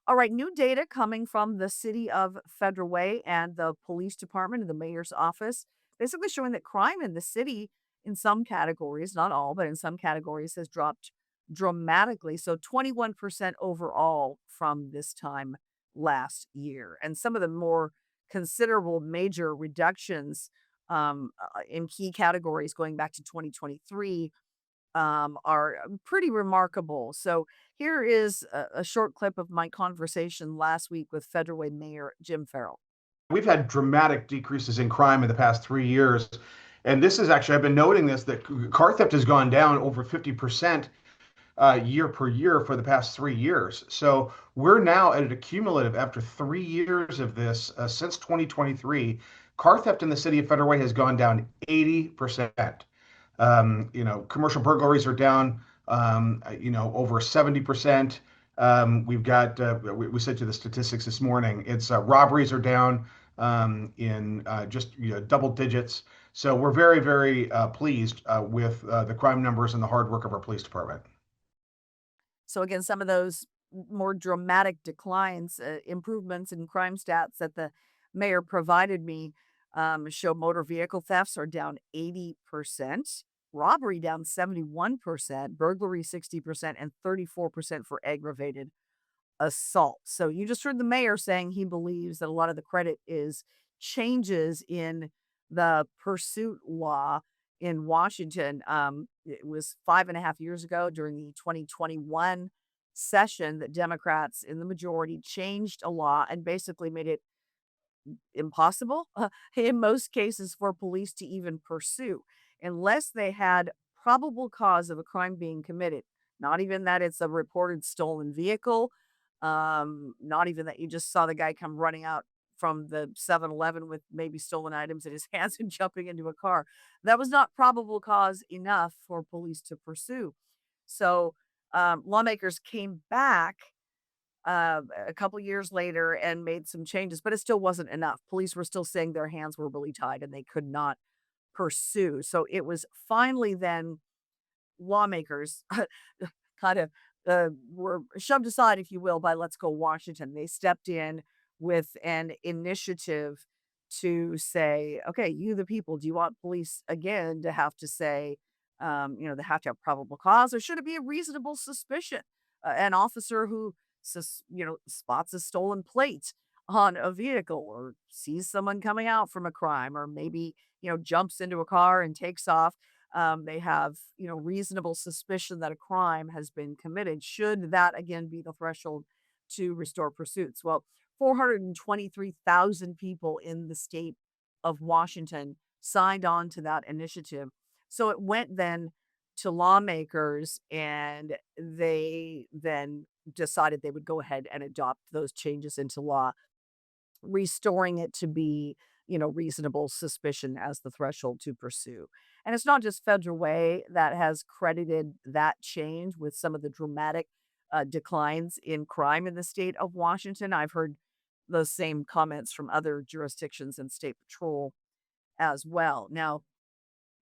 All right, new data coming from the city of Federal Way and the police department and the mayor's office, basically showing that crime in the city, in some categories, not all, but in some categories, has dropped dramatically. So 21% overall from this time last year. And some of the more considerable major reductions in key categories going back to 2023 are pretty remarkable. So here is a short clip of my conversation last week with Federal Mayor Jim Ferrell. We've had dramatic decreases in crime in the past 3 years. And this is actually, I've been noting this, that car theft has gone down over 50% year per year for the past 3 years. So we're now at a cumulative, after 3 years of this, since 2023, car theft in the city of Federal Way has gone down 80%. Commercial burglaries are down, over 70%. We said to the statistics this morning, it's robberies are down in just double digits. So we're very, very pleased with the crime numbers and the hard work of our police department. So again, some of those more dramatic declines, improvements in crime stats that the mayor provided me show motor vehicle thefts are down 80%, robbery down 71%, burglary 60%, and 34% for aggravated assault. So you just heard the mayor saying he believes that a lot of the credit is changes in the pursuit law in Washington. It was 5.5 years ago during the 2021 session that Democrats in the majority changed a law and basically made it impossible in most cases for police to even pursue unless they had probable cause of a crime being committed. Not even that it's a reported stolen vehicle, not even that you just saw the guy come running out from the 7-Eleven with maybe stolen items in his hands and jumping into a car. That was not probable cause enough for police to pursue. So lawmakers came back a couple years later and made some changes, but it still wasn't enough. Police were still saying their hands were really tied and they could not pursue. So it was finally then lawmakers kind of were shoved aside, if you will, by Let's Go Washington. They stepped in with an initiative to say, okay, you, the people, do you want police again to have to say, they have to have probable cause, or should it be a reasonable suspicion? An officer who, spots a stolen plate on a vehicle or sees someone coming out from a crime, or maybe, jumps into a car and takes off, they have, reasonable suspicion that a crime has been committed. Should that again be the threshold to restore pursuits? Well, 423,000 people in the state of Washington signed on to that initiative. So it went then to lawmakers, and they then decided they would go ahead and adopt those changes into law, restoring it to be, reasonable suspicion as the threshold to pursue. And it's not just Federal Way that has credited that change with some of the dramatic declines in crime in the state of Washington. I've heard those same comments from other jurisdictions and state patrol as well. Now,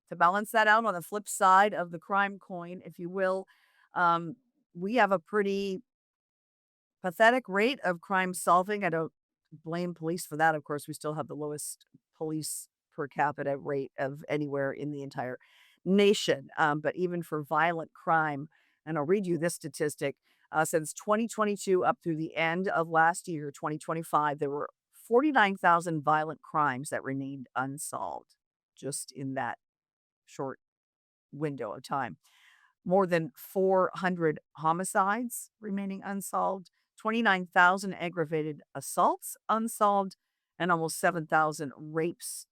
to balance that out on the flip side of the crime coin, if you will, um, we have a pretty pathetic rate of crime solving. I don't blame police for that. Of course, we still have the lowest police per capita rate of anywhere in the entire nation. But even for violent crime, and I'll read you this statistic, since 2022 up through the end of last year, 2025, there were 49,000 violent crimes that remained unsolved just in that short window of time. More than 400 homicides remaining unsolved, 29,000 aggravated assaults unsolved, and almost 7,000 rapes,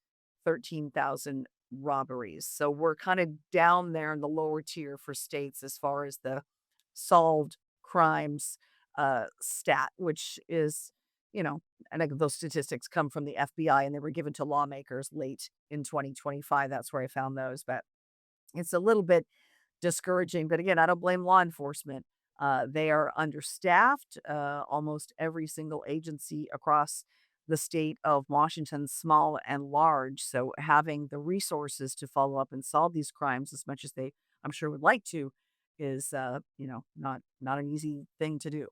13,000 robberies. So we're kind of down there in the lower tier for states as far as the solved crimes stat, which is, and those statistics come from the FBI and they were given to lawmakers late in 2025. That's where I found those. But it's a little bit discouraging, but again, I don't blame law enforcement. They are understaffed. Almost every single agency across the state of Washington, small and large. So having the resources to follow up and solve these crimes as much as they, I'm sure, would like to, is not an easy thing to do.